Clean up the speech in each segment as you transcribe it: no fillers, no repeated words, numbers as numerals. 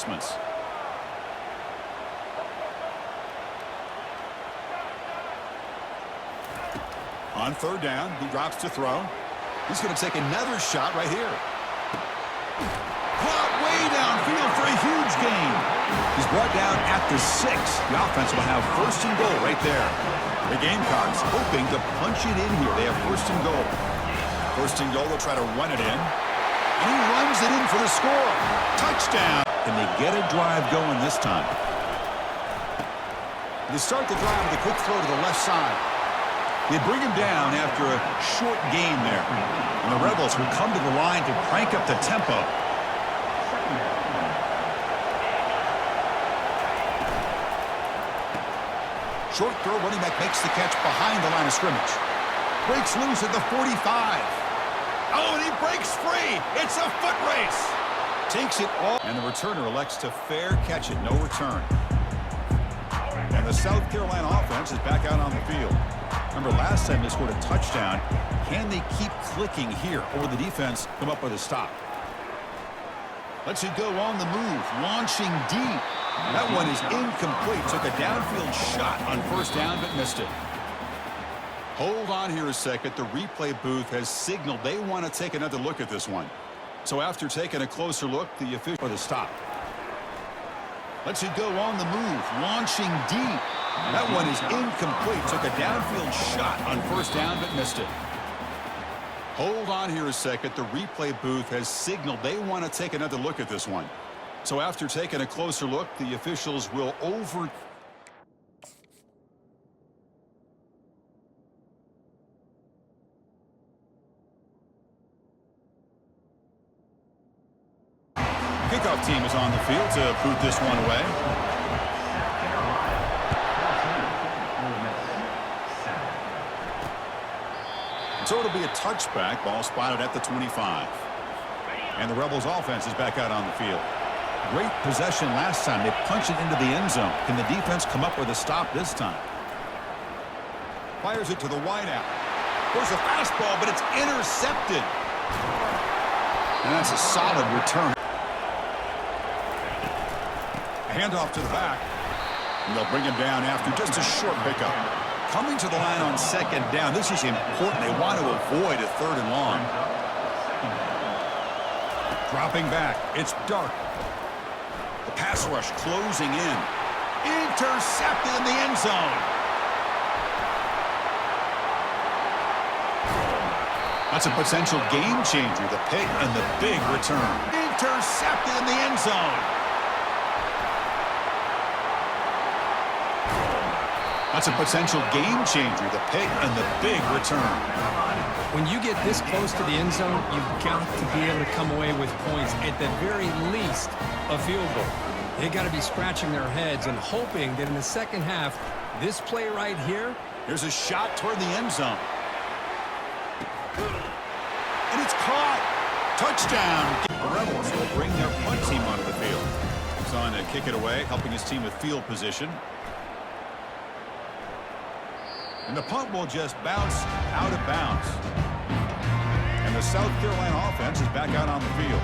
adjustments. On third down, he drops to throw. He's going to take another shot right here. Caught way downfield for a huge gain. He's brought down at the 6. The offense will have first and goal right there. The Gamecocks hoping to punch it in here. They have first and goal. First and goal, they'll try to run it in. And he runs it in for the score. Touchdown. Can they get a drive going this time? They start the drive with a quick throw to the left side. They bring him down after a short gain there. And the Rebels will come to the line to crank up the tempo. Short throw, running back makes the catch behind the line of scrimmage. Breaks loose at the 45. Oh, and he breaks free. It's a foot race. Takes it all. And the returner elects to fair catch it. No return. And the South Carolina offense is back out on the field. Remember, last time they scored a touchdown. Can they keep clicking here, or will the defense come up with a stop? Lets it go on the move, launching deep. That one is incomplete. Took a downfield shot on first down, but missed it. Hold on here a second. The replay booth has signaled they want to take another look at this one. So after taking a closer look, the official for the stop. Lets it go on the move, launching deep. That one is incomplete. Took a downfield shot on first down, but missed it. Hold on here a second. The replay booth has signaled they want to take another look at this one. So after taking a closer look, the officials will over... Kickoff team is on the field to boot this one away. So it'll be a touchback. Ball spotted at the 25. And the Rebels offense is back out on the field. Great possession last time. They punched it into the end zone. Can the defense come up with a stop this time? Fires it to the wideout. There's a fastball, but it's intercepted. And that's a solid return. A handoff to the back. And they'll bring him down after just a short pickup. Coming to the line on second down. This is important. They want to avoid a third and long. Dropping back. It's dark. The pass rush closing in. Intercepted in the end zone. That's a potential game changer. The pick and the big return. Intercepted in the end zone. That's a potential game changer. The pick and the big return. When you get this close to the end zone, you've got to be able to come away with points, at the very least, a field goal. They got to be scratching their heads and hoping that in the second half, this play right here. Here's a shot toward the end zone. And it's caught. Touchdown. The Rebels will bring their punt team onto the field. He's on to kick it away, helping his team with field position. And the punt will just bounce out of bounds. And the South Carolina offense is back out on the field.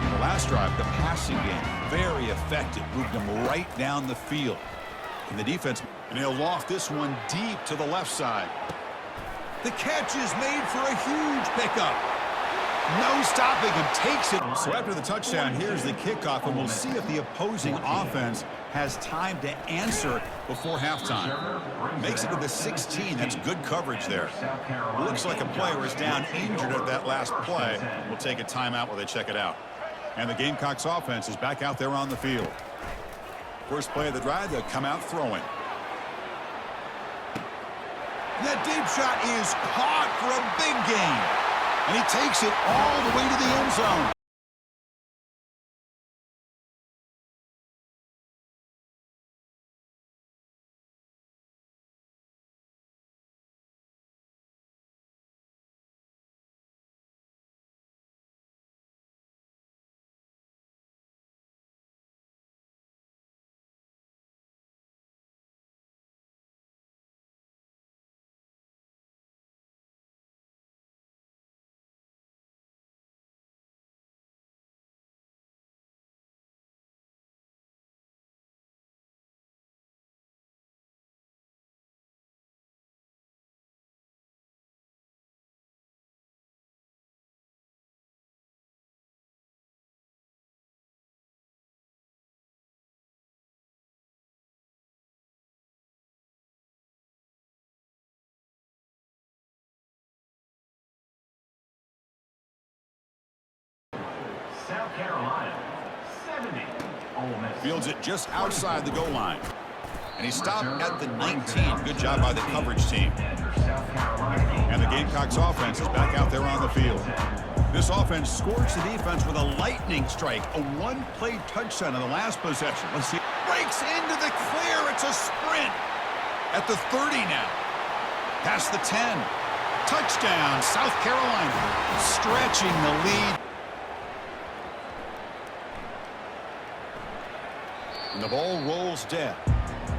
In the last drive, the passing game, very effective. Moved them right down the field. And the defense, and he'll loft this one deep to the left side. The catch is made for a huge pickup. No stopping him, takes it. So after the touchdown, here's the kickoff, and we'll see if the opposing offense has time to answer before halftime. Makes it to the 16. That's good coverage there. Looks like a player is down injured at that last play. We'll take a timeout while they check it out. And the Gamecocks offense is back out there on the field. First play of the drive, they'll come out throwing. That deep shot is caught for a big gain. And he takes it all the way to the end zone. South Carolina, 70. Ole Miss. Fields it just outside the goal line. And he stopped at the 19. Good job by the coverage team. And the Gamecocks offense is back out there on the field. This offense scorched the defense with a lightning strike. A one-play touchdown in the last possession. Let's see. Breaks into the clear. It's a sprint. At the 30 now. Past the 10. Touchdown, South Carolina. Stretching the lead. And the ball rolls dead.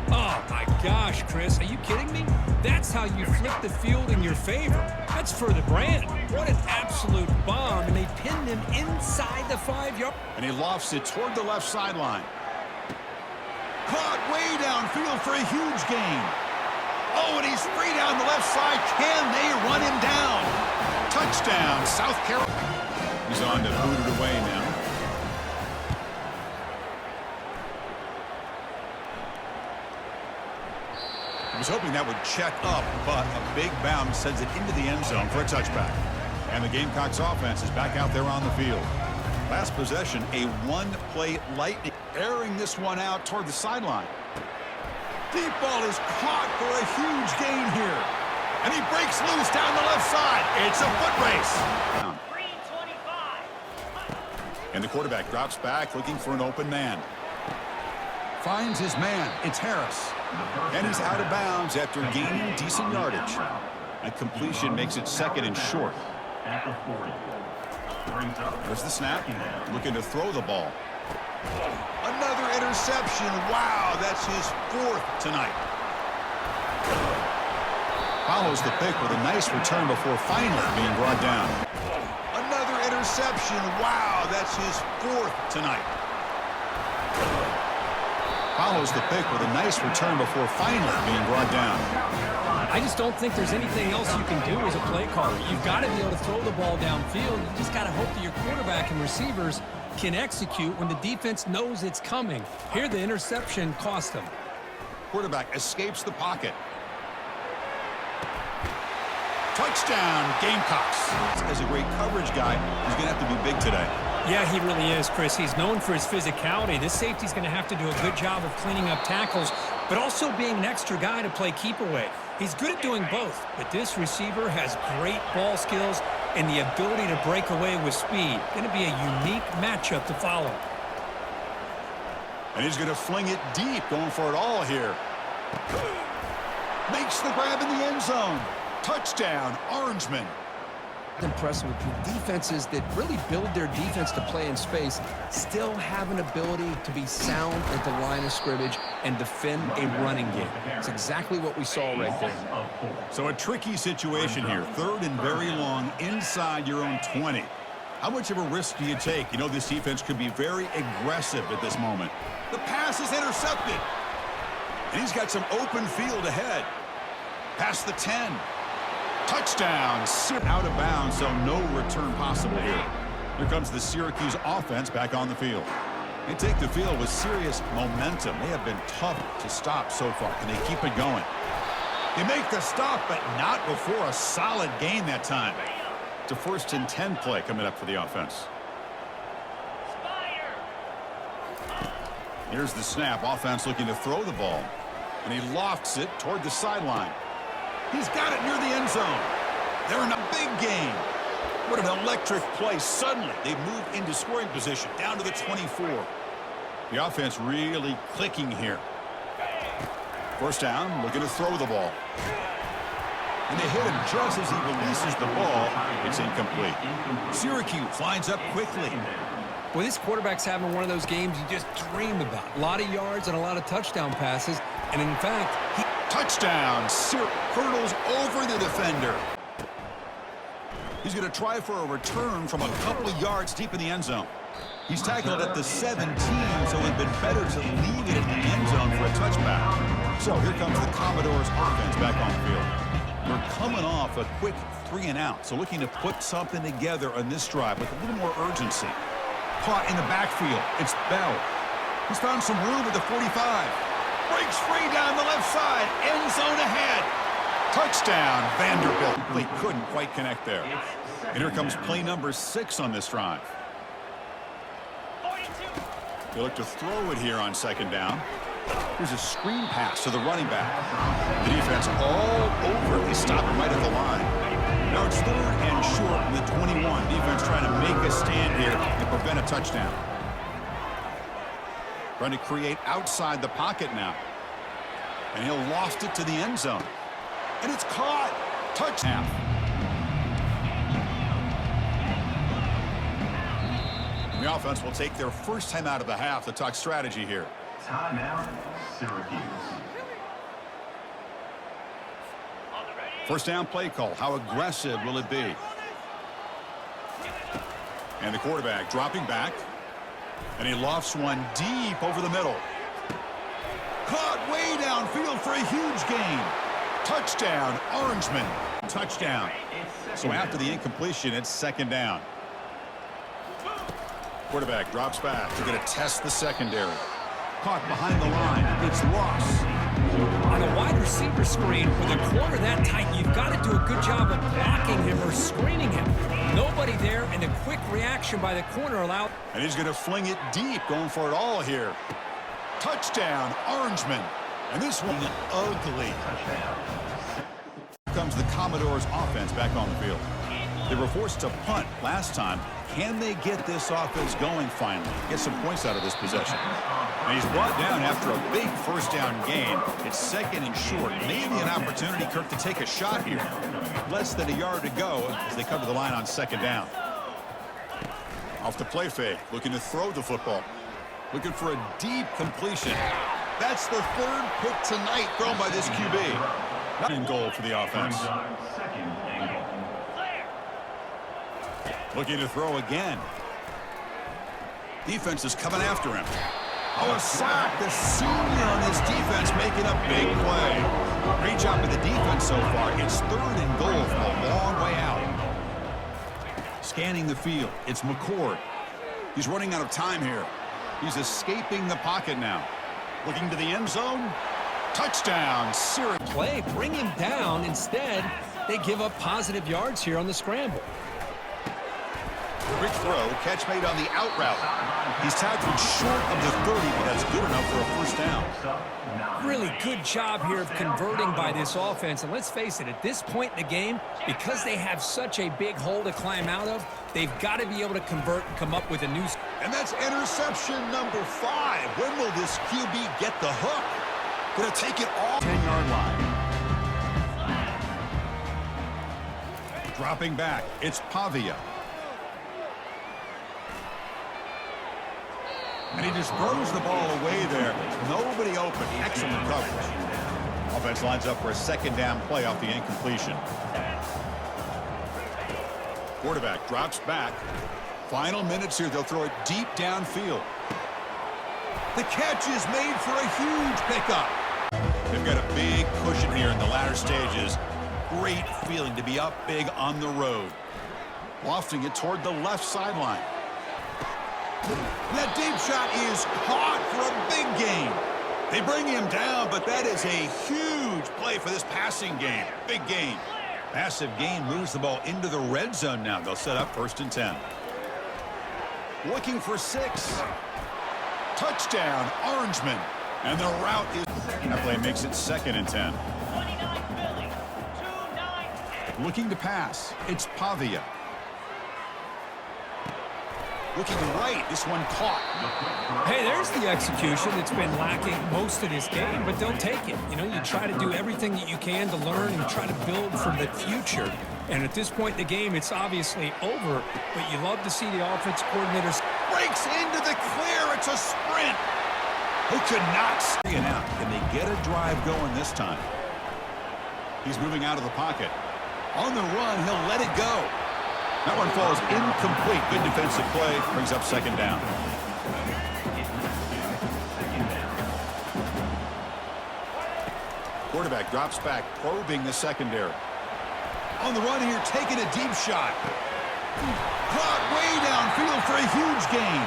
Oh, my gosh, Chris. Are you kidding me? That's how you flip the field in your favor. That's for the brand. What an absolute bomb. And they pinned him inside the 5-yard. And he lofts it toward the left sideline. Caught way downfield for a huge gain. Oh, and he's free down the left side. Can they run him down? Touchdown, South Carolina. He's on to boot it away now. I was hoping that would check up, but a big bounce sends it into the end zone for a touchback. And the Gamecocks offense is back out there on the field. Last possession, a one-play lightning. Airing this one out toward the sideline. Deep ball is caught for a huge gain here. And he breaks loose down the left side. It's a foot race. 325. And the quarterback drops back looking for an open man. Finds his man. It's Harris. And he's out of bounds after gaining decent yardage. A completion makes it second and short. There's the snap. Looking to throw the ball. Another interception. Wow, that's his 4th tonight. Follows the pick with a nice return before finally being brought down. Another interception. Wow, that's his 4th tonight. Follows the pick with a nice return before finally being brought down. I just don't think there's anything else you can do as a play caller. You've got to be able to throw the ball downfield. You just got to hope that your quarterback and receivers can execute when the defense knows it's coming. Here, the interception cost them. Quarterback escapes the pocket. Touchdown, Gamecocks. As a great coverage guy, he's going to have to be big today. Yeah, he really is, Chris. He's known for his physicality. This safety's going to have to do a good job of cleaning up tackles, but also being an extra guy to play keep away. He's good at doing both, but this receiver has great ball skills and the ability to break away with speed. Going to be a unique matchup to follow. And he's going to fling it deep, going for it all here. Makes the grab in the end zone. Touchdown, Orangeman. Impressive with defenses that really build their defense to play in space, still have an ability to be sound at the line of scrimmage and defend a running game. It's exactly what we saw right there. So a tricky situation here. 3rd and very long inside your own 20. How much of a risk do you take? You know, this defense could be very aggressive at this moment. The pass is intercepted. And he's got some open field ahead. Past the 10. Touchdown. Out of bounds, so no return possible here. Here comes the Syracuse offense back on the field. They take the field with serious momentum. They have been tough to stop so far. Can they keep it going? They make the stop, but not before a solid gain that time. It's a 1st and 10 play coming up for the offense. Here's the snap. Offense looking to throw the ball. And he lofts it toward the sideline. He's got it near the end zone. They're in a big game. What an electric play. Suddenly, they've moved into scoring position, down to the 24. The offense really clicking here. 1st down, looking to throw the ball. And they hit him just as he releases the ball. It's incomplete. Syracuse lines up quickly. Well, this quarterback's having one of those games you just dream about. A lot of yards and a lot of touchdown passes. And in fact, touchdown. Hurdles over the defender. He's going to try for a return from a couple of yards deep in the end zone. He's tackled at the 17, so it'd been better to leave it in the end zone for a touchback. So here comes the Commodores offense back on the field. We're coming off a quick 3-and-out, so looking to put something together on this drive with a little more urgency. Caught in the backfield. It's Bell. He's found some room at the 45. Breaks free down the left side. End zone ahead. Touchdown, Vanderbilt. They couldn't quite connect there. And here comes play number 6 on this drive. They look to throw it here on second down. Here's a screen pass to the running back. The defense all over. They stop him right at the line. Now it's 3rd and short from the 21. Defense trying to make a stand here and prevent a touchdown. Trying to create outside the pocket now. And he'll loft it to the end zone. And it's caught. Touchdown. The offense will take their first time out of the half to talk strategy here. Timeout, Syracuse. First down play call. How aggressive will it be? And the quarterback dropping back. And he lofts one deep over the middle. Caught way downfield for a huge gain. Touchdown, Orangeman. Touchdown. So after the incompletion, it's second down. Quarterback drops back. They're going to test the secondary. Caught behind the line. It's Ross. On a wide receiver screen with a corner that tight, you've got to do a good job of blocking him or screening him. Nobody there, and a quick reaction by the corner allowed. And he's going to fling it deep, going for it all here. Touchdown, Orangeman. And this one ugly. Here comes the Commodores offense back on the field. They were forced to punt last time. Can they get this offense going finally? Get some points out of this possession. And he's brought down after a big first down gain. It's 2nd and short. Maybe an opportunity, Kirk, to take a shot here. Less than a yard to go as they come to the line on second down. Off the play fake, looking to throw the football. Looking for a deep completion. That's the 3rd pick tonight thrown by this QB. Not in goal for the offense. Second and goal. Looking to throw again. Defense is coming after him. Oh, a sack. The senior on this defense making a big play. Great job with the defense so far. It's 3rd and goal from a long way out. Scanning the field. It's McCord. He's running out of time here. He's escaping the pocket now. Looking to the end zone. Touchdown, Syracuse. Play, bring him down. Instead, they give up positive yards here on the scramble. Quick throw, catch made on the out route. He's tackled short of the 30, but that's good enough for a first down. Really good job here of converting by this offense. And let's face it, at this point in the game, because they have such a big hole to climb out of, they've got to be able to convert and come up with a new... And that's interception number 5. When will this QB get the hook? Gonna take it off 10-yard line. Dropping back, it's Pavia. And he just throws the ball away there. Nobody open. Excellent coverage. Offense lines up for a second down play off the incompletion. Quarterback drops back. Final minutes here. They'll throw it deep downfield. The catch is made for a huge pickup. They've got a big cushion here in the latter stages. Great feeling to be up big on the road. Lofting it toward the left sideline. That deep shot is caught for a big gain. They bring him down, but that is a huge play for this passing game. Big gain. Massive gain moves the ball into the red zone now. They'll set up 1st and 10. Looking for 6. Touchdown, Orangeman. And the route is... That play makes it 2nd and 10. Looking to pass. It's Pavia. Looking to right. This one caught. Hey, there's the execution that's been lacking most of this game, but don't take it. You know, you try to do everything that you can to learn and try to build for the future. And at this point in the game, it's obviously over, but you love to see the offense coordinators. Breaks into the clear. It's a sprint. Who could not see it out? Can they get a drive going this time? He's moving out of the pocket. On the run, he'll let it go. That one falls incomplete. Good defensive play. Brings up second down. Quarterback drops back, probing the secondary. On the run here, taking a deep shot. Caught way downfield for a huge gain.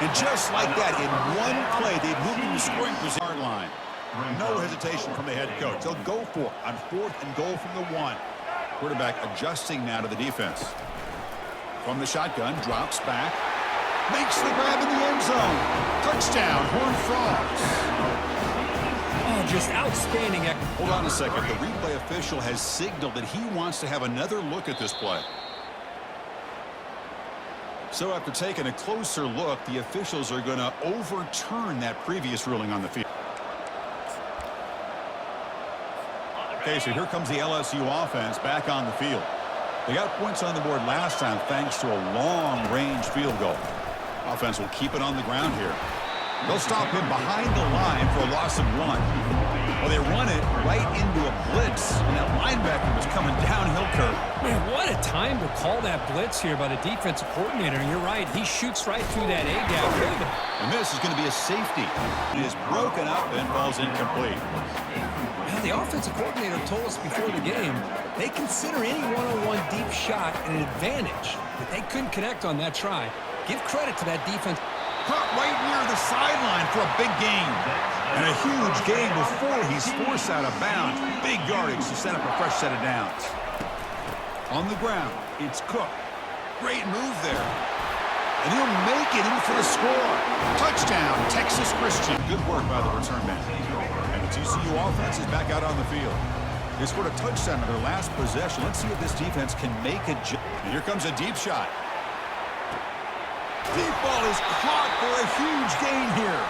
And just like that, in one play, they've moved into scoring position line. No hesitation from the head coach. They'll go for it on 4th and goal from the 1. Quarterback adjusting now to the defense. From the shotgun, drops back. Makes the grab in the end zone. Touchdown, Horned Frogs. Oh, just outstanding. Hold on a second. The replay official has signaled that he wants to have another look at this play. So after taking a closer look, the officials are going to overturn that previous ruling on the field. Okay, so here comes the LSU offense back on the field. They got points on the board last time thanks to a long-range field goal. Offense will keep it on the ground here. They'll stop him behind the line for a loss of 1. Well, they run it right into a blitz, and that linebacker was coming downhill curve. Man, what a time to call that blitz here by the defensive coordinator. And you're right, he shoots right through that A-gap. And this is going to be a safety. It is broken up and falls incomplete. Now, the offensive coordinator told us before the game they consider any one-on-one deep shot an advantage, but they couldn't connect on that try. Give credit to that defense. Caught right near the sideline for a big gain. And a huge gain before he's forced out of bounds. Big yardage to set up a fresh set of downs. On the ground, it's Cook. Great move there. And he'll make it in for the score. Touchdown, Texas Christian. Good work by the return man. And the TCU offense is back out on the field. They scored a touchdown on their last possession. Let's see if this defense can make a jump. And here comes a deep shot. Deep ball is caught for a huge gain here.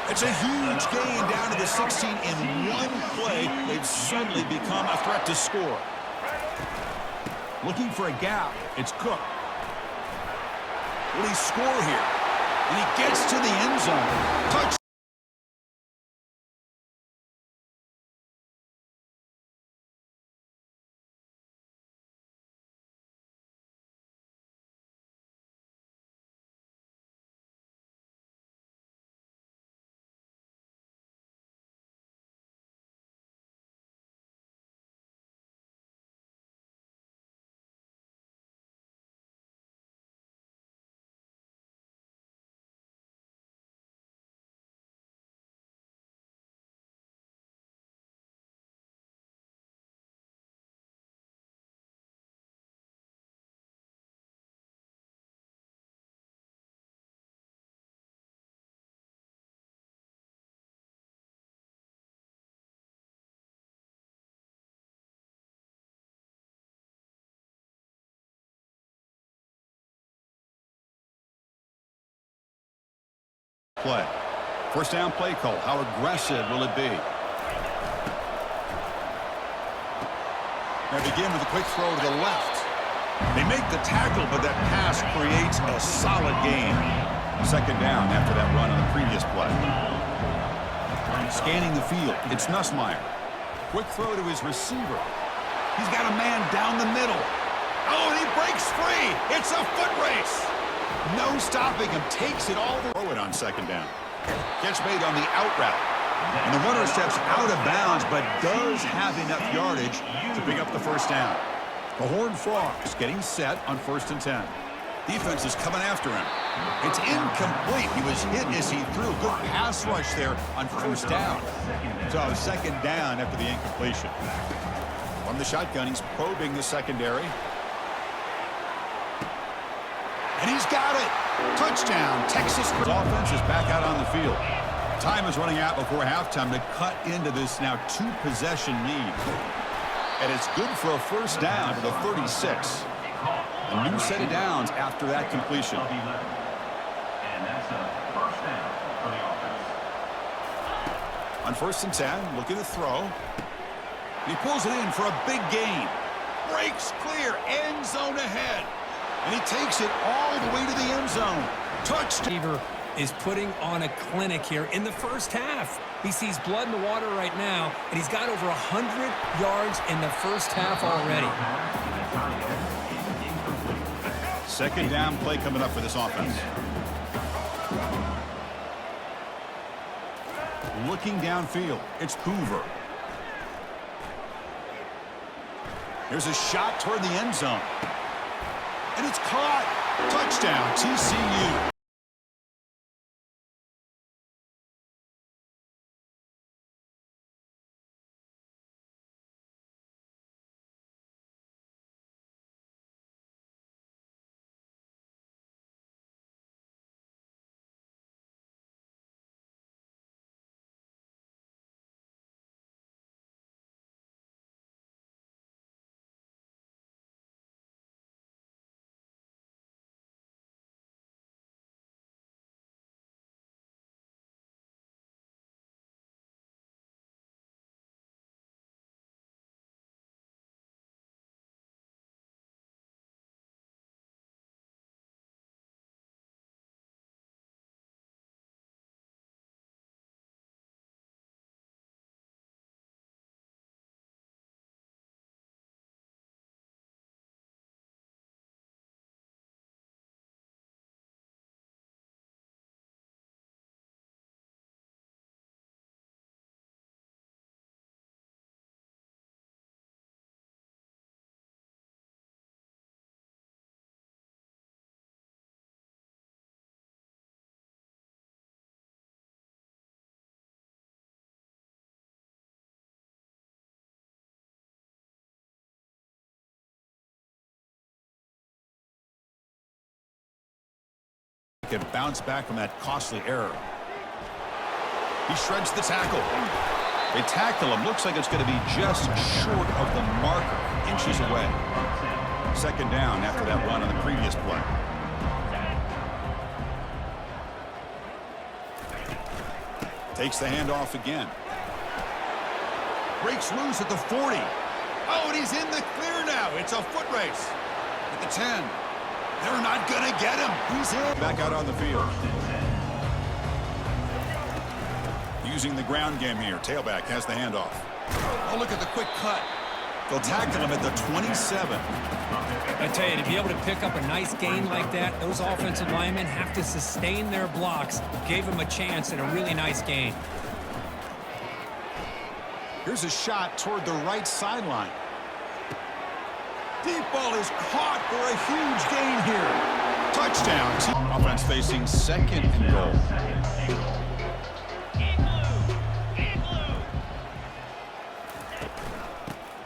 It's a huge gain down to the 16 in one play. They've suddenly become a threat to score. Looking for a gap. It's Cook. Will he score here? And he gets to the end zone. Touch. Play. First down play call. How aggressive will it be? They begin with a quick throw to the left. They make the tackle, but that pass creates a solid gain. Second down after that run on the previous play. Scanning the field. It's Nussmeier. Quick throw to his receiver. He's got a man down the middle. Oh, and he breaks free. It's a foot race. No stopping him. Takes it all the way. Throw it on second down. Catch made on the out route. And the runner steps out of bounds, but does have enough yardage to pick up the first down. The Horned Frogs getting set on 1st and 10. Defense is coming after him. It's incomplete. He was hit as he threw. Good pass rush there on first down. So second down after the incompletion. From the shotgun, he's probing the secondary. And he's got it. Touchdown, Texas. Offense is back out on the field. Time is running out before halftime to cut into this now 2-possession lead. And it's good for a first down to the 36. A new set of downs after that completion. And that's a first down for the offense. On 1st and 10, looking to throw. He pulls it in for a big gain. Breaks clear, end zone ahead. And he takes it all the way to the end zone. Touchdown. Is putting on a clinic here in the first half. He sees blood in the water right now, and he's got over 100 yards in the first half already. Second down play coming up for this offense. Looking downfield, it's Hoover. There's a shot toward the end zone. And it's caught. Touchdown, TCU. Can bounce back from that costly error. He shreds the tackle. They tackle him. Looks like it's going to be just short of the marker, inches away. Second down after that run on the previous play. Takes the handoff again. Breaks loose at the 40. Oh, and he's in the clear now. It's a foot race. At the 10. They're not going to get him. He's in. Back out on the field. Using the ground game here. Tailback has the handoff. Oh, look at the quick cut. They'll tackle him at the 27. I tell you, to be able to pick up a nice gain like that, those offensive linemen have to sustain their blocks. Gave him a chance and a really nice gain. Here's a shot toward the right sideline. Deep ball is caught for a huge gain here. Touchdown. Offense facing second and goal.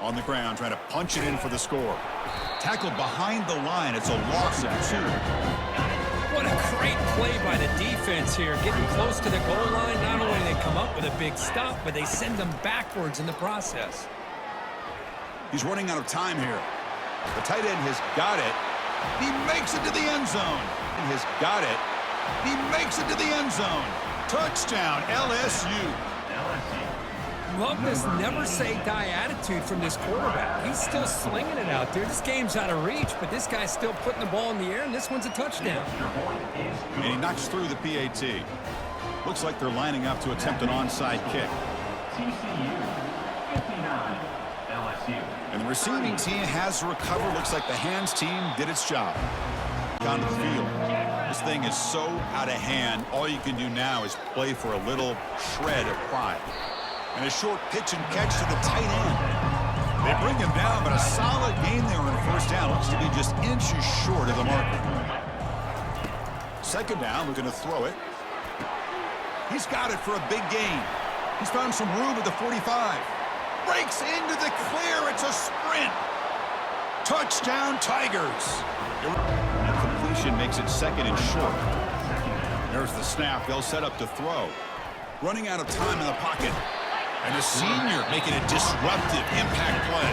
On the ground, trying to punch it in for the score. Tackled behind the line. It's a loss of 2. What a great play by the defense here. Getting close to the goal line, not only do they come up with a big stop, but they send them backwards in the process. He's running out of time here. The tight end has got it. He makes it to the end zone. He has got it. He makes it to the end zone. Touchdown, LSU. Love this never-say-die attitude from this quarterback. He's still slinging it out there. This game's out of reach, but this guy's still putting the ball in the air, and this one's a touchdown. And he knocks through the PAT. Looks like they're lining up to attempt an onside kick. And the receiving team has recovered. Looks like the hands team did its job. Down to the field. This thing is so out of hand. All you can do now is play for a little shred of pride. And a short pitch and catch to the tight end. They bring him down, but a solid gain there on first down. Looks to be just inches short of the marker. Second down, looking to throw it. He's got it for a big gain. He's found some room at the 45. Breaks into the clear. It's a sprint. Touchdown, Tigers. Completion makes it second and short. There's the snap. They'll set up to throw. Running out of time in the pocket. And a senior making a disruptive impact play.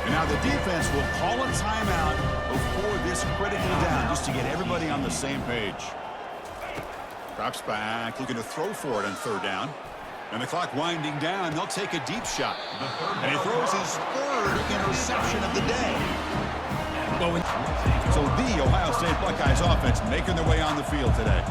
And now the defense will call a timeout before this critical down just to get everybody on the same page. Drops back, looking to throw for it on third down. And the clock winding down, they'll take a deep shot. And he throws his third interception of the day. So the Ohio State Buckeyes offense making their way on the field today.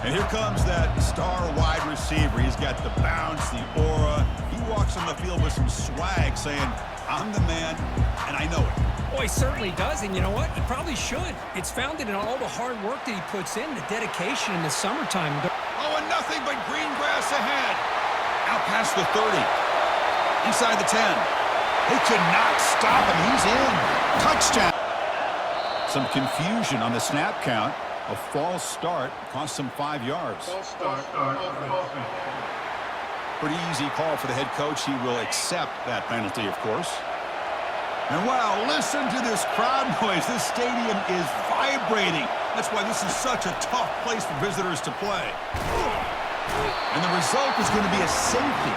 And here comes that star wide receiver. He's got the bounce, the aura. He walks on the field with some swag saying, I'm the man, and I know it. Boy, he certainly does, and you know what? He probably should. It's founded in all the hard work that he puts in, the dedication in the summertime. Oh, and nothing but green grass ahead. Out past the 30. Inside the 10. They could not stop him. He's in. Touchdown. Some confusion on the snap count. A false start cost him 5 yards. Pretty easy call for the head coach. He will accept that penalty, of course. And wow, listen to this crowd noise. This stadium is vibrating. That's why this is such a tough place for visitors to play. And the result is going to be a safety.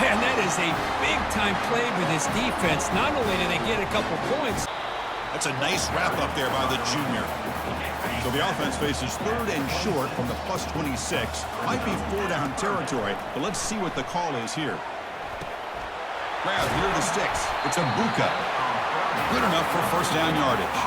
Man, that is a big-time play for this defense. Not only did they get a couple points. That's a nice wrap-up there by the junior. So the offense faces third and short from the plus 26. Might be 4-down territory, but let's see what the call is here. Grab near the sticks. It's a Buka. Good enough for first down yardage.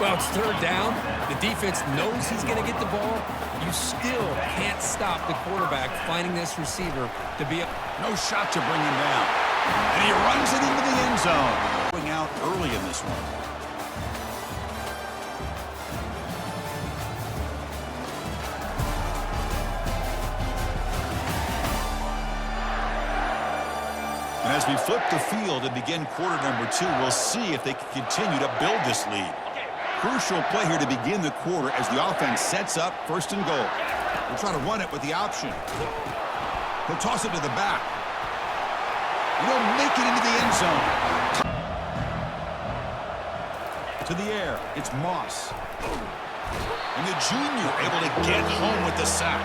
Well, it's third down. The defense knows he's going to get the ball. You still can't stop the quarterback finding this receiver to be a... No shot to bring him down. And he runs it into the end zone. Going out early in this one. And as we flip the field and begin quarter number 2, we'll see if they can continue to build this lead. Crucial play here to begin the quarter as the offense sets up first and goal. We'll try to run it with the option. He'll toss it to the back. And he'll make it into the end zone. To the air, it's Moss. And the junior able to get home with the sack.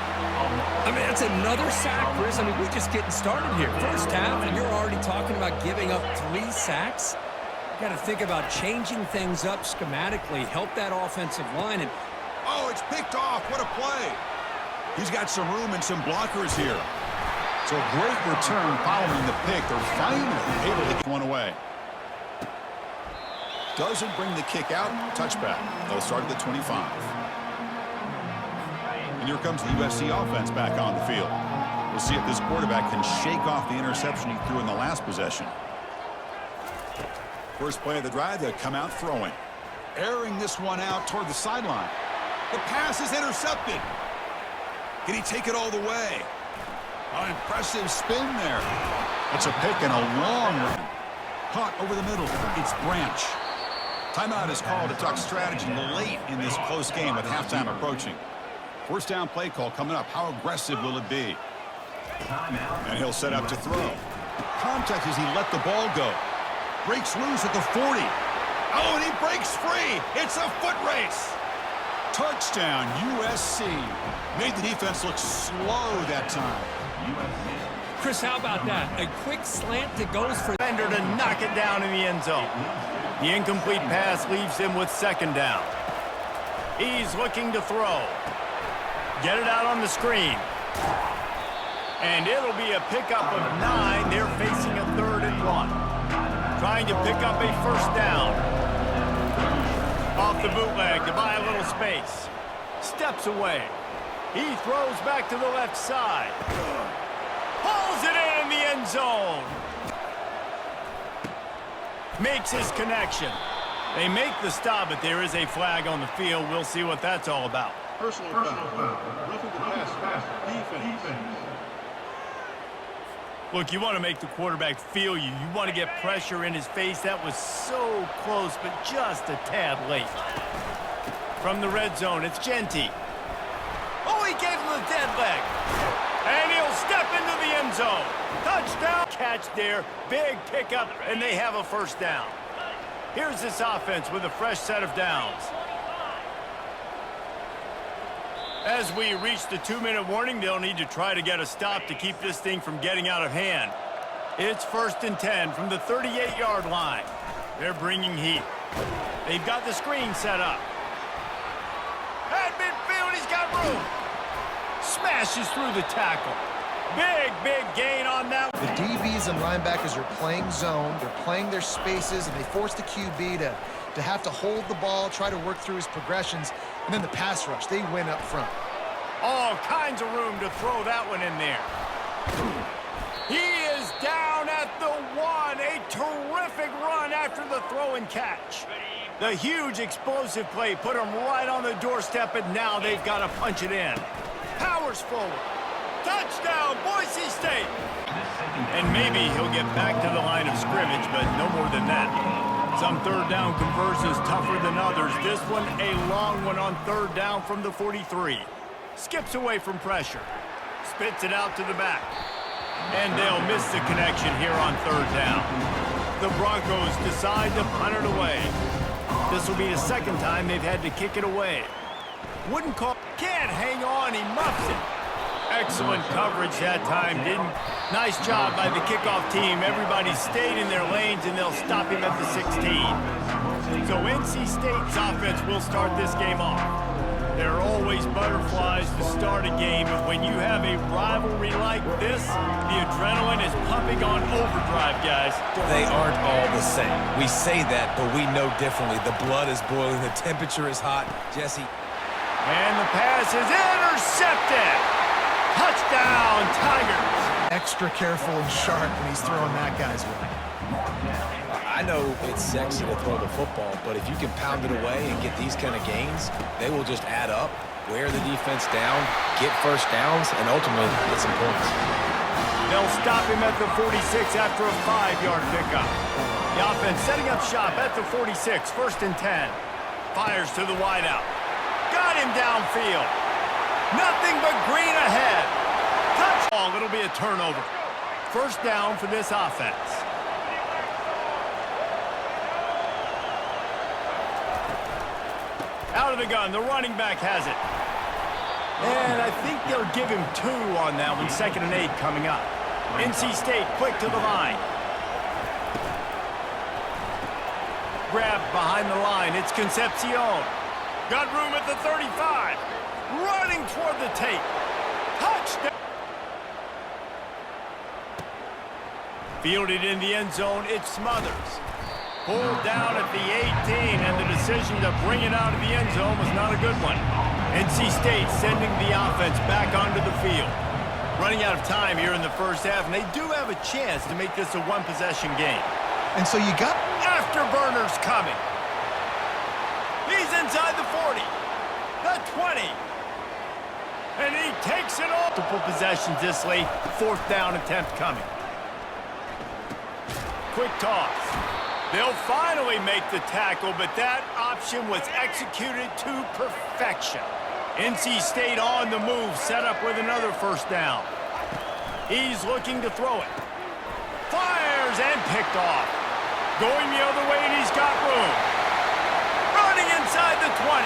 I mean, that's another sack, Chris. I mean, we're just getting started here. First half, and you're already talking about giving up 3 sacks. You got to think about changing things up schematically, help that offensive line. And oh, it's picked off. What a play. He's got some room and some blockers here. So a great return following the pick. They're finally able to get one away. Doesn't bring the kick out. Touchback. They'll start at the 25. And here comes the USC offense back on the field. We'll see if this quarterback can shake off the interception he threw in the last possession. First play of the drive, they come out throwing. Airing this one out toward the sideline. The pass is intercepted. Can he take it all the way? An impressive spin there. It's a pick and a long run. Caught over the middle. It's Branch. Timeout is called to talk strategy late in this close game with halftime approaching. First down play call coming up. How aggressive will it be? And he'll set up to throw. Contact as he let the ball go. Breaks loose at the 40. Oh, and he breaks free. It's a foot race. Touchdown, USC. Made the defense look slow that time. Chris, how about that? A quick slant that goes for defender to knock it down in the end zone. The incomplete pass leaves him with second down. He's looking to throw. Get it out on the screen. And it'll be a pickup of 9. They're facing a 3rd and 1. Trying to pick up a first down. Off the bootleg to buy a little space. Steps away. He throws back to the left side. Pulls it in the end zone. Makes his connection. They make the stop, but there is a flag on the field. We'll see what that's all about. Personal foul. Roughing the pass. Defense. Look, you want to make the quarterback feel you. You want to get pressure in his face. That was so close, but just a tad late. From the red zone, it's Genty. Oh, he gave him the dead leg. And he'll step into the end zone. Touchdown. Catch there. Big pickup, and they have a first down. Here's this offense with a fresh set of downs. As we reach the 2-minute warning, they'll need to try to get a stop to keep this thing from getting out of hand. It's 1st and 10 from the 38-yard line. They're bringing heat. They've got the screen set up. At midfield, he's got room. Smashes through the tackle. Big gain on that. The DBs and linebackers are playing zone. They're playing their spaces, and they force the QB to have to hold the ball, try to work through his progressions, and then the pass rush. They win up front. All kinds of room to throw that one in there. He is down at the 1. A terrific run after the throw and catch. The huge explosive play put him right on the doorstep, and now they've got to punch it in. Powers forward. Touchdown, Boise State. And maybe he'll get back to the line of scrimmage, but no more than that. Some third down conversions tougher than others. This one, a long one on 3rd down from the 43. Skips away from pressure. Spits it out to the back. And they'll miss the connection here on 3rd down. The Broncos decide to punt it away. This will be the 2nd time they've had to kick it away. Wouldn't call. Can't hang on. He muffs it. Excellent coverage that time, didn't? Nice job by the kickoff team. Everybody stayed in their lanes, and they'll stop him at the 16. So NC State's offense will start this game off. There are always butterflies to start a game, but when you have a rivalry like this, the adrenaline is pumping on overdrive, guys. They aren't all the same. We say that, but we know differently. The blood is boiling. The temperature is hot. Jesse. And the pass is intercepted. Touchdown, Tigers. Extra careful and sharp when he's throwing that guy's way. I know it's sexy to throw the football, but if you can pound it away and get these kind of gains, they will just add up, wear the defense down, get first downs, and ultimately get some points. They'll stop him at the 46 after a 5-yard pickup. The offense setting up shop at the 46, 1st and 10. Fires to the wideout. Got him downfield. Nothing but green ahead. Touchdown. It'll be a turnover. First down for this offense. Out of the gun, the running back has it. And I think they'll give him 2 on that one. 2nd and 8 coming up. NC State quick to the line. Grab behind the line. It's Concepcion. Got room at the 35. Running toward the tape. Touchdown. Fielded in the end zone. It's Smothers. Pulled down at the 18, and the decision to bring it out of the end zone was not a good one. NC State sending the offense back onto the field. Running out of time here in the first half, and they do have a chance to make this a 1-possession game. And so you got... Afterburners coming. He's inside the 40, the 20. And he takes it all. Multiple possessions this late. 4th down attempt coming. Quick toss. They'll finally make the tackle, but that option was executed to perfection. NC State on the move, set up with another 1st down. He's looking to throw it. Fires and picked off. Going the other way, and he's got room. Running inside the 20.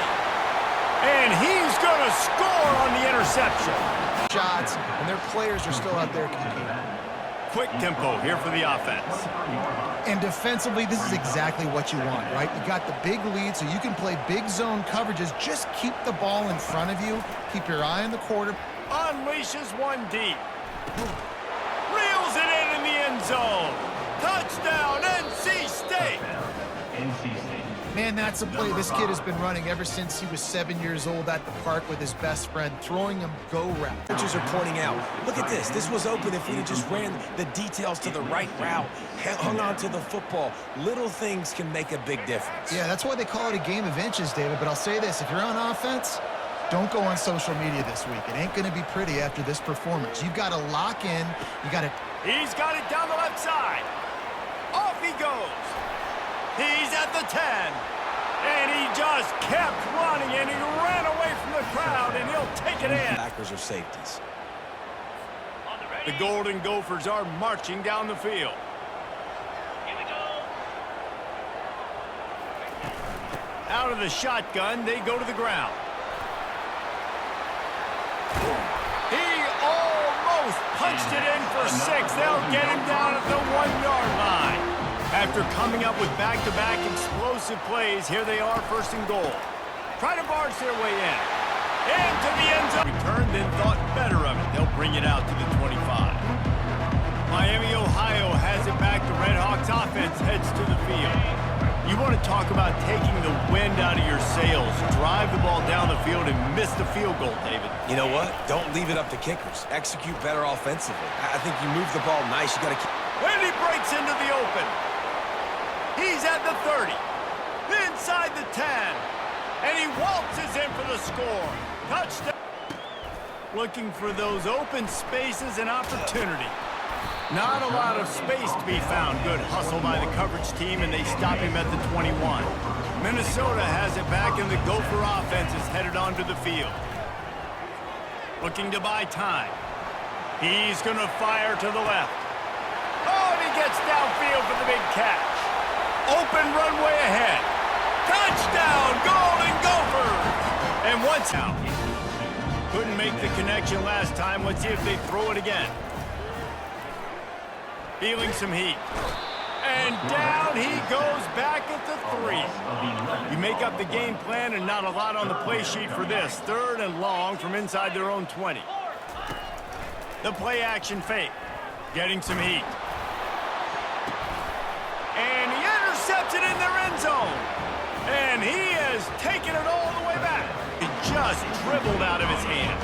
And he's going to score on the interception. shots, and their players are still out there competing. Quick tempo here for the offense. And defensively, this is exactly what you want, right? You got the big lead, so you can play big zone coverages. Just keep the ball in front of you. Keep your eye on the quarter. Unleashes one deep. Reels it in the end zone. Touchdown, NC State. NC State. Man, that's a play this kid has been running ever since he was 7 years old at the park with his best friend, throwing him go route. Coaches are pointing out, look at this. This was open if we had just ran the details to the right route, hung on to the football. Little things can make a big difference. Yeah, that's why they call it a game of inches, David. But I'll say this, if you're on offense, don't go on social media this week. It ain't going to be pretty after this performance. You've got to lock in. You got to... He's got it down the left side. Off he goes. He's at the 10. And he just kept running, and he ran away from the crowd, and he'll take it in. Backers are safeties. The Golden Gophers are marching down the field. Out of the shotgun, they go to the ground. He almost punched it in for 6. They'll get him down at the 1-yard line. After coming up with back-to-back explosive plays, here they are, 1st and goal. Try to barge their way in. Into the end zone. Returned, then thought better of it. They'll bring it out to the 25. Miami, Ohio has it back. The Red Hawks offense heads to the field. You want to talk about taking the wind out of your sails. Drive the ball down the field and miss the field goal, David. You know what? Don't leave it up to kickers. Execute better offensively. I think you move the ball nice. You got to keep... And he breaks into the open. He's at the 30, inside the 10, and he waltzes in for the score. Touchdown. Looking for those open spaces and opportunity. Not a lot of space to be found. Good hustle by the coverage team, and they stop him at the 21. Minnesota has it back, and the Gopher offense is headed onto the field. Looking to buy time. He's going to fire to the left. Oh, and he gets downfield for the big catch. Open runway ahead. Touchdown, Golden Gophers! And once out. Couldn't make the connection last time. Let's see if they throw it again. Feeling some heat. And down he goes back at the 3. You make up the game plan and not a lot on the play sheet for this. 3rd and long from inside their own 20. The play action fake. Getting some heat. And he intercepts it in their end zone. And he has taken it all the way back. It just dribbled out of his hands.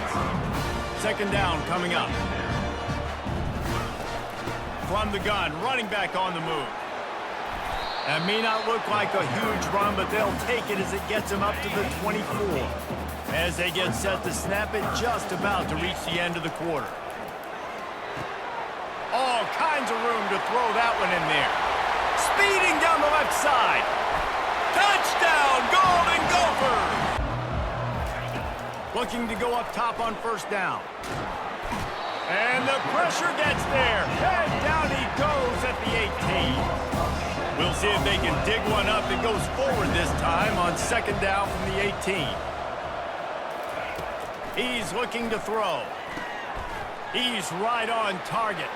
2nd down coming up. From the gun, running back on the move. That may not look like a huge run, but they'll take it as it gets them up to the 24. As they get set to snap it, just about to reach the end of the quarter. All kinds of room to throw that one in there. Speeding down the left side. Touchdown, Golden Gophers! Looking to go up top on 1st down. And the pressure gets there. And down he goes at the 18. We'll see if they can dig one up that goes forward this time on second down from the 18. He's looking to throw. He's right on target.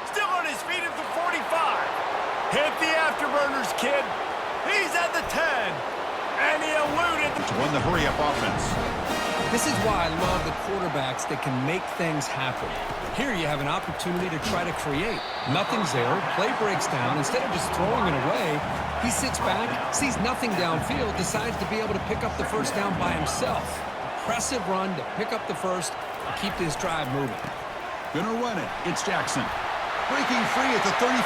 Still on his feet at the 45. Hit the afterburners, kid. He's at the 10. And he eluded. To win the hurry-up offense. This is why I love the quarterbacks that can make things happen. Here you have an opportunity to try to create. Nothing's there. Play breaks down. Instead of just throwing it away, he sits back, sees nothing downfield, decides to be able to pick up the first down by himself. Impressive run to pick up the first and keep this drive moving. Gonna run it. It's Jackson. Breaking free at the 35.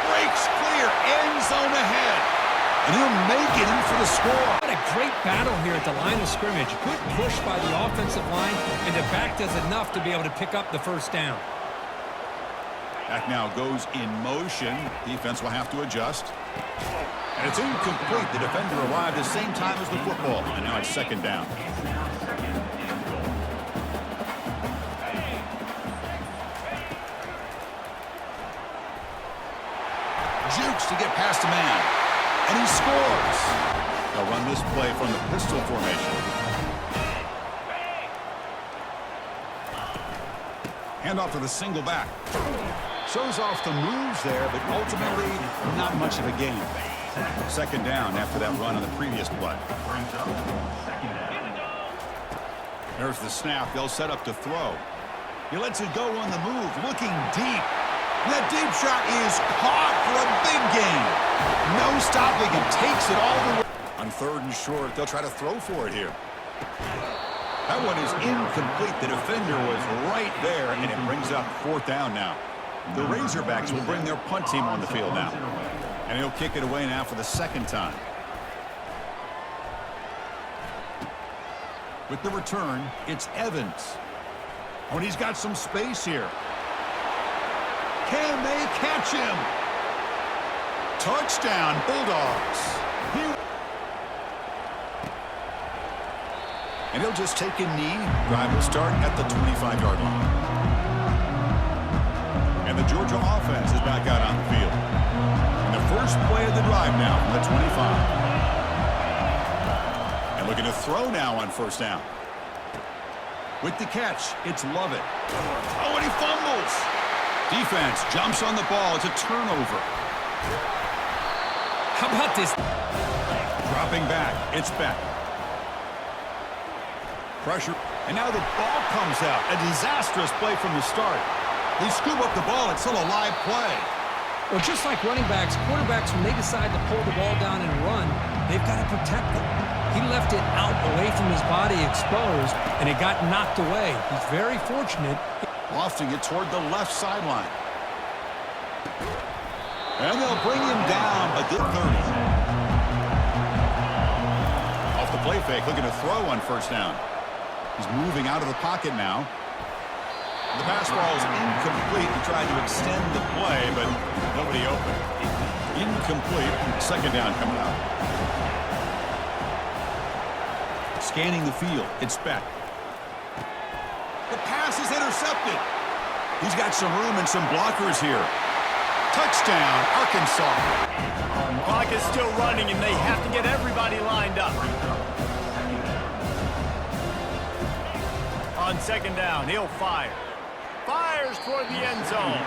Breaks clear. End zone ahead. And he'll make it in for the score. What a great battle here at the line of scrimmage. Good push by the offensive line, and the back does enough to be able to pick up the first down. Back now goes in motion. Defense will have to adjust. And it's incomplete. The defender arrived at the same time as the football. And now it's second down. Jukes to get past a man. And he scores. They'll run this play from the pistol formation. Handoff to the single back. Shows off the moves there, but ultimately not much of a gain. Second down after that run on the previous play. There's the snap. They'll set up to throw. He lets it go on the move, looking deep. And that deep shot is caught for a big gain. No stopping and takes it all the way. On third and short, they'll try to throw for it here. That one is incomplete. The defender was right there, and it brings up fourth down now. The Razorbacks will bring their punt team on the field now. And he'll kick it away now for the second time. With the return, it's Evans. Oh, and he's got some space here. Can they catch him? Touchdown, Bulldogs. And he'll just take a knee. Drive will start at the 25-yard line. And the Georgia offense is back out on the field. And the first play of the drive now from the 25. And looking to throw now on first down. With the catch, it's Lovett. Oh, and he fumbles. Defense jumps on the ball. It's a turnover. How about this? Dropping back. It's Beck. Pressure. And now the ball comes out. A disastrous play from the start. They scoop up the ball. It's still a live play. Well, just like running backs, quarterbacks, when they decide to pull the ball down and run, they've got to protect them. He left it out away from his body exposed, and it got knocked away. He's very fortunate. Lofting it toward the left sideline. And they'll bring him down at the 30. Off the play fake, looking to throw on first down. He's moving out of the pocket now. The pass ball is incomplete. He tried to extend the play, but nobody open. Incomplete. Second down coming up. Scanning the field. It's Beck. The pass is intercepted. He's got some room and some blockers here. Touchdown, Arkansas. Clock is still running, and they have to get everybody lined up. On second down, he'll fire. Fires toward the end zone.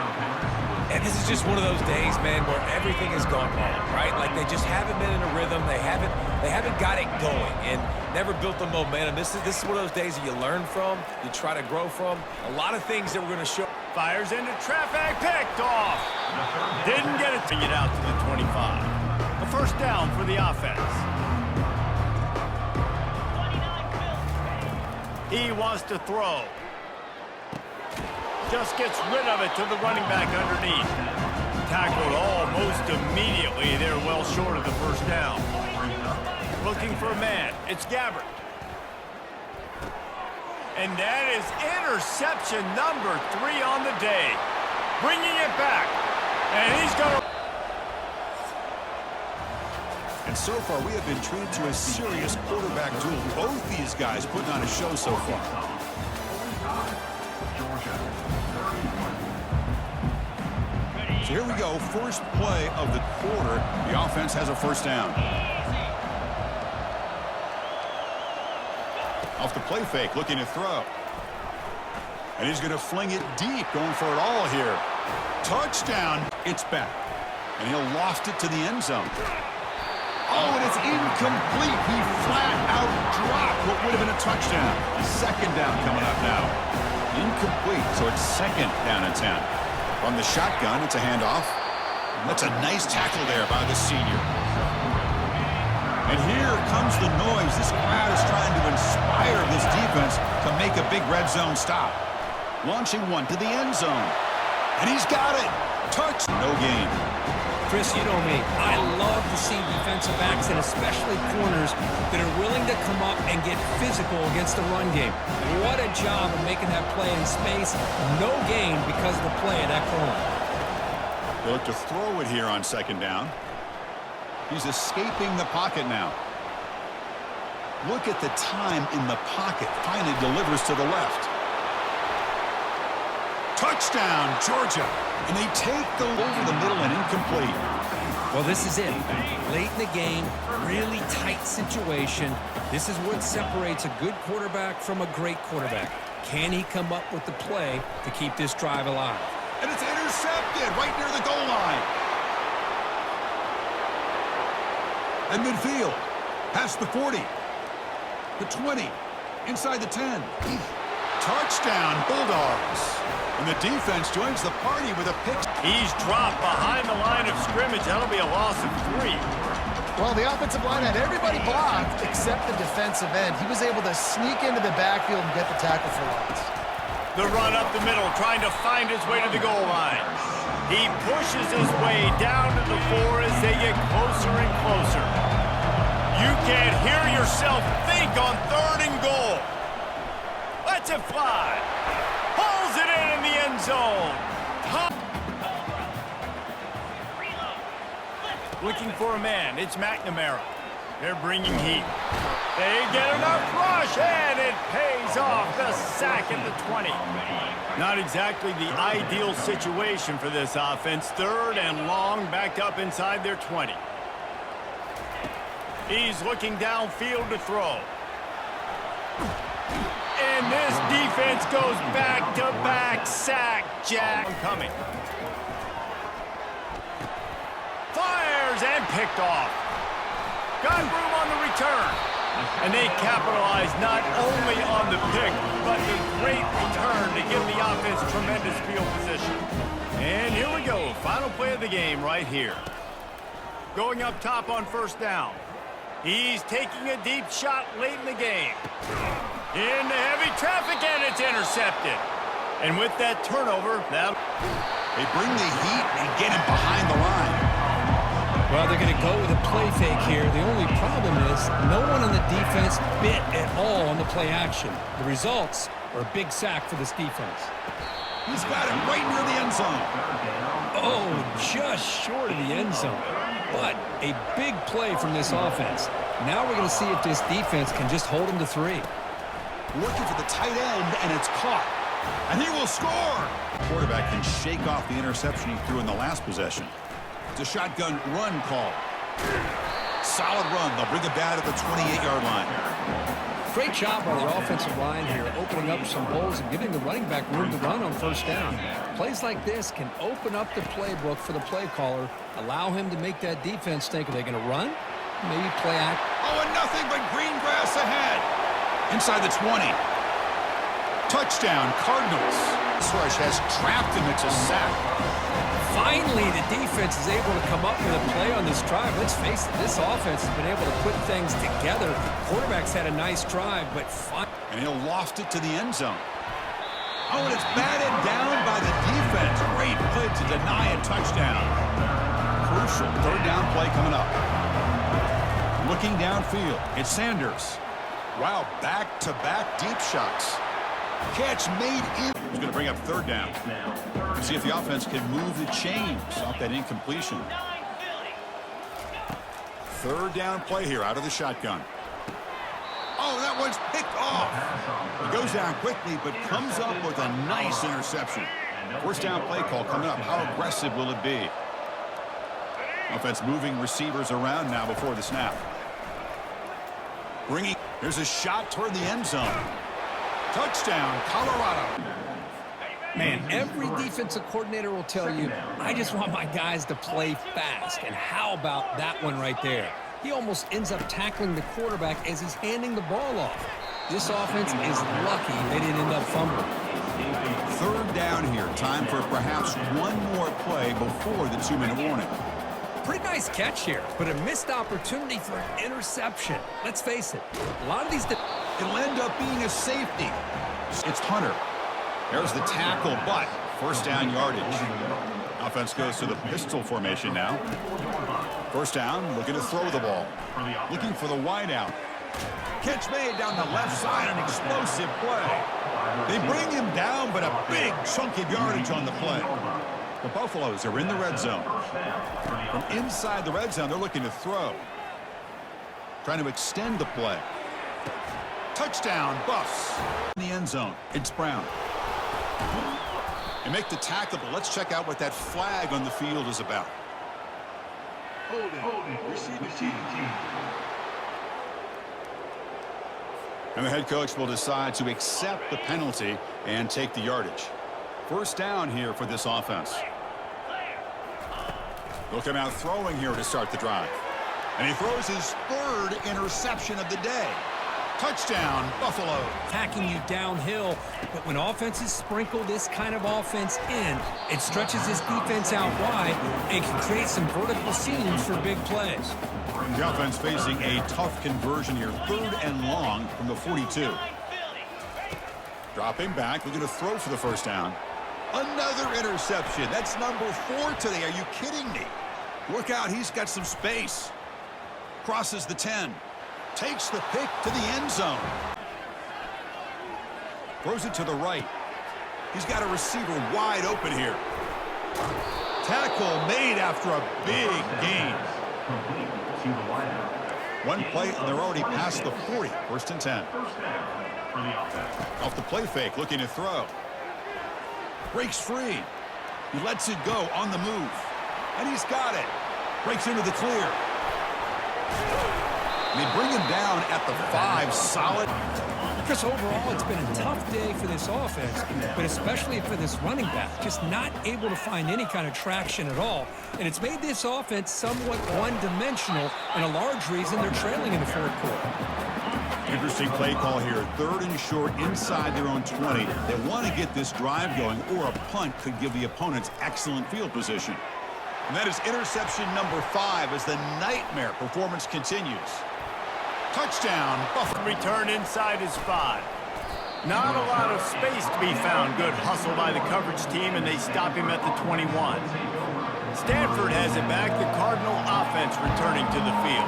And this is just one of those days, man, where everything has gone wrong, right? Like they just haven't been in a rhythm. They haven't got it going and never built the momentum. This is one of those days that you learn from, you try to grow from. A lot of things that we're going to show. Fires into traffic, picked off. Didn't get it to get out to the 25. A first down for the offense. He wants to throw. Just gets rid of it to the running back underneath. Tackled almost immediately. They're well short of the first down. Looking for a man. It's Gabbert. And that is interception number 3 on the day. Bringing it back. And he's going to... And so far, we have been treated to a serious quarterback duel. Both these guys putting on a show so far. So here we go, first play of the quarter. The offense has a first down. Off the play fake, looking to throw. And he's going to fling it deep, going for it all here. Touchdown. It's back. And he'll loft it to the end zone. Oh, and it's incomplete. He flat out dropped what would have been a touchdown. Second down coming up now. Incomplete, so it's second down and 10. From the shotgun, it's a handoff. That's a nice tackle there by the senior. And here comes the noise. This crowd is trying to inspire this defense to make a big red zone stop. Launching one to the end zone. And he's got it. Touch. No gain. Chris, you know me. I love to see defensive backs and especially corners that are willing to come up and get physical against the run game. What a job of making that play in space. No gain because of the play of that corner. They look to throw it here on second down. He's escaping the pocket now. Look at the time in the pocket. Finally delivers to the left. Touchdown, Georgia. And they take the over the middle and incomplete. Well, this is it. Late in the game, really tight situation. This is what separates a good quarterback from a great quarterback. Can he come up with the play to keep this drive alive? And it's intercepted right near the goal line. And midfield. Past the 40. The 20. Inside the 10. Touchdown, Bulldogs. And the defense joins the party with a pick. He's dropped behind the line of scrimmage. That'll be a loss of 3. Well, the offensive line had everybody blocked except the defensive end. He was able to sneak into the backfield and get the tackle for loss. The run up the middle, trying to find his way to the goal line. He pushes his way down to the 4 as they get closer and closer. You can't hear yourself think on 3rd and goal. Lets it fly. Pulls it in the end zone. Looking for a man. It's McNamara. They're bringing heat. They get enough rush, and it pays off. The sack at the 20. Not exactly the ideal situation for this offense. 3rd and long, backed up inside their 20. He's looking downfield to throw. And this defense goes back-to-back sack. Jack coming. Fires and picked off. Got room on the return. And they capitalize not only on the pick, but the great return to give the offense tremendous field position. And here we go. Final play of the game right here. Going up top on 1st down. He's taking a deep shot late in the game. Into heavy traffic, and it's intercepted. And with that turnover, they bring the heat and get him behind the line. Well, they're going to go with a play fake here. The only problem is no one on the defense bit at all on the play action. The results are a big sack for this defense. He's got it right near the end zone. Oh, just short of the end zone. But a big play from this offense. Now we're going to see if this defense can just hold him to 3. Looking for the tight end, and it's caught. And he will score. The quarterback can shake off the interception he threw in the last possession. It's a shotgun run call. Solid run. They'll bring it down to the 28-yard line. Great job by the offensive line here, opening up some holes and giving the running back room to run on 1st down. Plays like this can open up the playbook for the play caller, allow him to make that defense think, are they going to run? Maybe play act. Oh, and nothing but green grass ahead. Inside the 20. Touchdown, Cardinals. Suarez has trapped him. It's a sack. Finally, the defense is able to come up with a play on this drive. Let's face it, this offense has been able to put things together. Quarterback's had a nice drive, but and he'll loft it to the end zone. Oh, and it's batted down by the defense. Great play to deny a touchdown. Crucial 3rd down play coming up. Looking downfield, it's Sanders. Wow, back-to-back deep shots. Catch made in. He's going to bring up 3rd down. And see if the offense can move the chains off that incompletion. 3rd down play here out of the shotgun. Oh, that one's picked off. He goes down quickly, but comes up with a nice interception. First down play call coming up. How aggressive will it be? Offense moving receivers around now before the snap. There's a shot toward the end zone. Touchdown, Colorado. Man, every defensive coordinator will tell you, I just want my guys to play fast. And how about that one right there? He almost ends up tackling the quarterback as he's handing the ball off. This offense is lucky they didn't end up fumbling. Third down here. Time for perhaps one more play before the 2-minute warning. Pretty nice catch here, but a missed opportunity for an interception. Let's face it, a lot of these... It'll end up being a safety. It's Hunter. There's the tackle, but first down yardage. Offense goes to the pistol formation now. First down, looking to throw the ball. Looking for the wideout. Catch made down the left side, an explosive play. They bring him down, but a big chunk of yardage on the play. The Buffaloes are in the red zone. From inside the red zone, they're looking to throw. Trying to extend the play. Touchdown, Buffs. In the end zone, it's Brown. They make the tackle, but let's check out what that flag on the field is about. And the head coach will decide to accept the penalty and take the yardage. First down here for this offense. They'll come out throwing here to start the drive. And he throws his third interception of the day. Touchdown, Buffalo. Attacking you downhill, but when offenses sprinkle this kind of offense in, it stretches this defense out wide and can create some vertical seams for big plays. The offense facing a tough conversion here, 3rd and long from the 42. Dropping back, looking to throw for the first down. Another interception. That's number 4 today. Are you kidding me? Look out, he's got some space. Crosses the 10. Takes the pick to the end zone. Throws it to the right. He's got a receiver wide open here. Tackle made after a big gain. One play, and they're already past the 40. 1st and 10. Off the play fake, looking to throw. Breaks free. He lets it go on the move. And he's got it. Breaks into the clear. And they bring him down at the 5. Solid. Chris, overall, it's been a tough day for this offense, but especially for this running back. Just not able to find any kind of traction at all. And it's made this offense somewhat one-dimensional, and a large reason they're trailing in the 4th quarter. Interesting play call here. 3rd and short inside their own 20. They want to get this drive going, or a punt could give the opponents excellent field position. And that is interception number 5 as the nightmare performance continues. Touchdown, Buffalo. Return inside his 5. Not a lot of space to be found. Good hustle by the coverage team, and they stop him at the 21. Stanford has it back. The Cardinal offense returning to the field.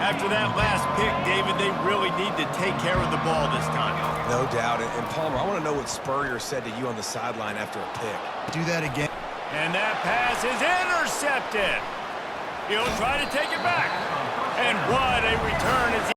After that last pick, David, they really need to take care of the ball this time. No doubt. And Palmer, I want to know what Spurrier said to you on the sideline after a pick. Do that again. And that pass is intercepted. He'll try to take it back. And what a return as he